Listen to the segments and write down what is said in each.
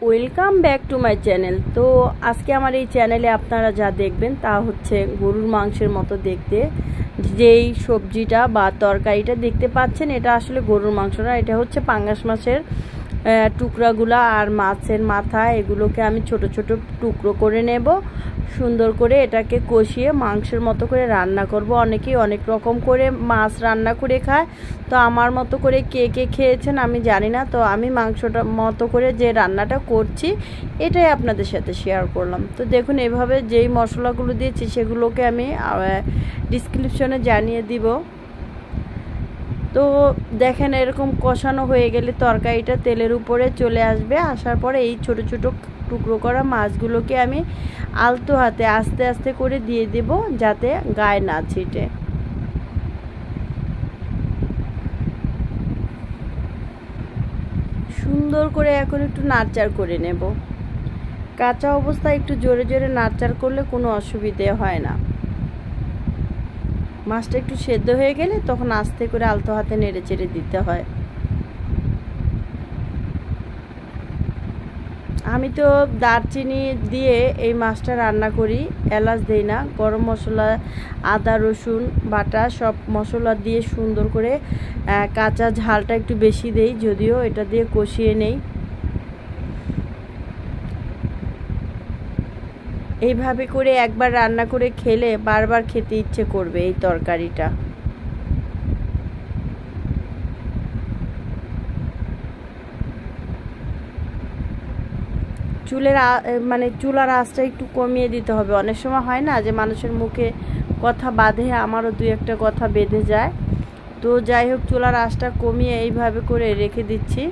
Welcome back to my channel. তো আজকে আমার এই চ্যানেলে আপনারা যা দেখবেন তা হচ্ছে গরুর মাংসের মতো দেখতে। যেই সবজিটা বা তরকারিটা দেখতে পাচ্ছেন এটা আসলে গরুর মাংস না, এটা হচ্ছে পাঙ্গাস মাছের টুকরাগুলা আর মাছের মাথা, এগুলোকে আমি ছোট ছোট টুকরো করে নেব। সুন্দর করে এটাকে কষিয়ে মাংসের মতো করে রান্না করব। অনেকেই অনেক রকম করে মাছ রান্না করে খায়, তো আমার মতো করে কে কে খেয়েছেন আমি জানি না। তো আমি মাংসটা মতো করে যে রান্নাটা করছি এটাই আপনাদের সাথে শেয়ার করলাম। তো দেখুন এভাবে যেই মশলাগুলো দিয়েছি সেগুলোকে আমি ডিসক্রিপশনে জানিয়ে দিব। তো দেখেন এরকম কষানো হয়ে গেলে তরকারিটা তেলের উপরে চলে আসবে। আসার পরে এই ছোট ছোট টুকরো করা মাছগুলোকে আমি আলতো হাতে আস্তে আস্তে করে দিয়ে দেব যাতে গায়ে না ছিটে। সুন্দর করে এখন একটু নাড়চাড় করে নেব। কাঁচা অবস্থায় একটু জোরে জোরে নাড়চাড় করলে কোনো অসুবিধে হয় না। মাছটা একটু সেদ্ধ হয়ে গেলে তখন আস্তে করে আলতো হাতে নেড়ে চেড়ে দিতে হয়। আমি তো দারচিনি দিয়ে এই মাছটা রান্না করি, এলাচ দেই না। গরম মশলা, আদা রসুন বাটা সব মশলা দিয়ে সুন্দর করে কাঁচা ঝালটা একটু বেশি দেই, যদিও এটা দিয়ে কষিয়ে নেই। এইভাবে করে একবার রান্না করে খেলে বারবার খেতে ইচ্ছে করবে এই তরকারিটা। চুলার আঁচটা একটু কমিয়ে দিতে হবে। অনেক সময় হয় না যে মানুষের মুখে কথা বাঁধে, আমারও দুই একটা কথা বেঁধে যায়। তো যাই হোক, চুলার আঁচটা কমিয়ে এইভাবে করে রেখে দিচ্ছি।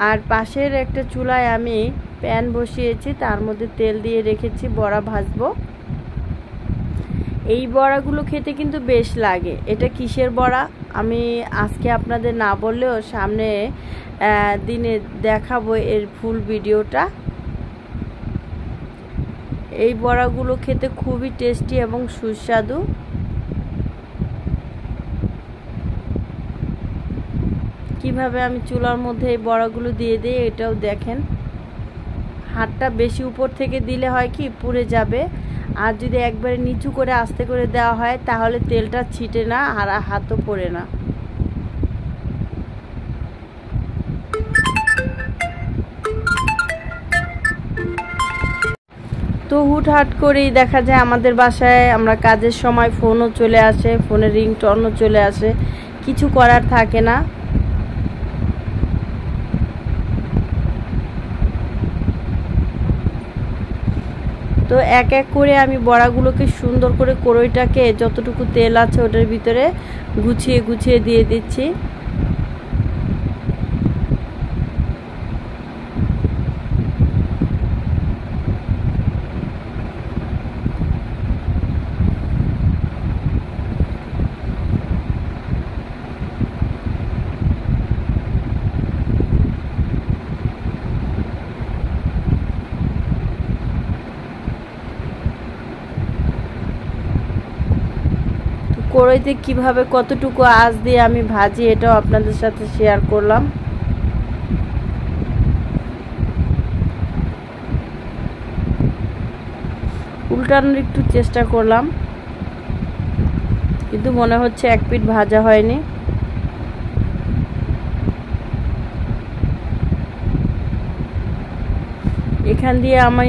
আর পাশের একটা চুলায় আমি প্যান বসিয়েছি, তার মধ্যে তেল দিয়ে রেখেছি, বড়া ভাজবো। এই বড়াগুলো খেতে কিন্তু বেশ লাগে। এটা কিসের বড়া আমি আজকে আপনাদের না বললেও সামনে দিনে দেখাবো এর ফুল ভিডিওটা। এই বড়াগুলো খেতে খুবই টেস্টি এবং সুস্বাদু। কিভাবে আমি চুলার মধ্যে এই বড়াগুলো দিয়ে দিই এটাও দেখেন। হাতটা বেশি উপর থেকে দিলে হয় কি পুড়ে যাবে, আর যদি একবারে নিচু করে আস্তে করে দেওয়া হয় তাহলে তেলটা ছিটে না আর হাতও পড়ে না। তো হুটহাট করেই দেখা যায় আমাদের বাসায়, আমরা কাজের সময় ফোনও চলে আসে, ফোনের রিংটোনও চলে আসে, কিছু করার থাকে না। তো এক এক করে আমি বড়াগুলোকে সুন্দর করে কড়াইটাকে যতটুকু তেল আছে ওটার ভিতরে গুছিয়ে গুছিয়ে দিয়ে দিচ্ছি। কড়াইতে কিভাবে কতটুকু আঁচ দিয়ে আমি ভাজি এটাও আপনাদের সাথে শেয়ার করলাম। উল্টানোর একটু চেষ্টা করলাম, কিন্তু মনে হচ্ছে এক পিঠ ভাজা হয়নি। এখান দিয়ে আমি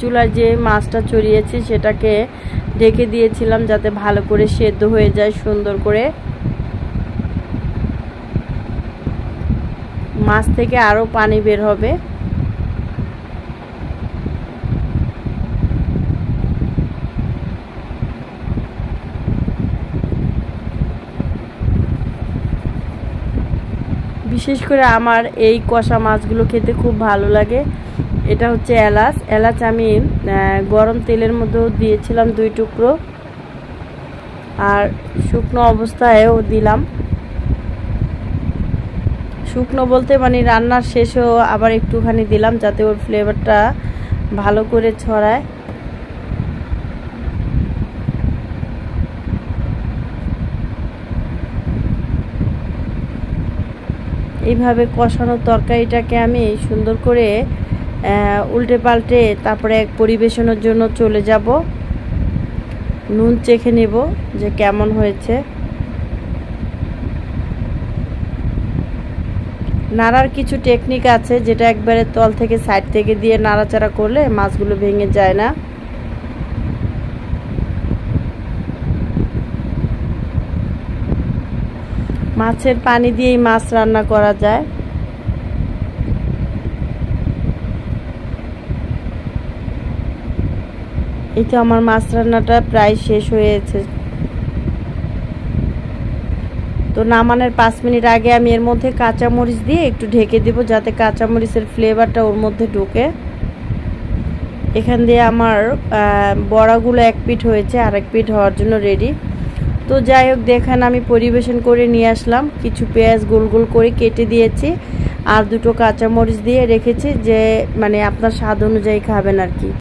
চুলায় যে মাছটা চড়িয়েছি সেটাকে ঢেকে দিয়েছিলাম যাতে ভালো করে সেদ্ধ হয়ে যায় সুন্দর করে। মাছ থেকে আরো পানি বের হবে। বিশেষ করে আমার এই কষা মাছগুলো খেতে খুব ভালো লাগে। এটা হচ্ছে এলাচ আমি গরম তেলের মধ্যেও দিয়েছিলাম 2 টুকরো, আর শুকনো অবস্থায়ও দিলাম। শুকনো বলতে মানে রান্নার শেষেও আবার একটুখানি দিলাম যাতে ওর ফ্লেভারটা ভালো করে ছড়ায়। এইভাবে কষানো তরকারিটাকে আমি সুন্দর করে উল্টে পাল্টে তারপরে এক পরিবেশনের জন্য চলে যাব। নুন চেখে নেব যে কেমন হয়েছে। নাড়ার কিছু টেকনিক আছে, যেটা একবারে তল থেকে সাইড থেকে দিয়ে নাড়াচাড়া করলে মাছগুলো ভেঙে যায় না। মাছের পানি দিয়েই মাছ রান্না করা যায়। এই তো আমার মাছ রান্নাটা প্রায় শেষ হয়েছে। তো নামানোর 5 মিনিট আগে আমি এর মধ্যে কাঁচামরিচ দিয়ে একটু ঢেকে দেব, যাতে কাঁচামরিচের ফ্লেভারটা ওর মধ্যে ঢোকে। এখান দিয়ে আমার বড়াগুলো এক পিঠ হয়েছে, আর এক পিঠ হওয়ার জন্য রেডি। তো যাই হোক, দেখেন আমি পরিবেশন করে নিয়ে আসলাম। কিছু পেঁয়াজ গোল গোল করে কেটে দিয়েছি, আর 2টো কাঁচামরিচ দিয়ে রেখেছি, যে মানে আপনার স্বাদ অনুযায়ী খাবেন আর কি।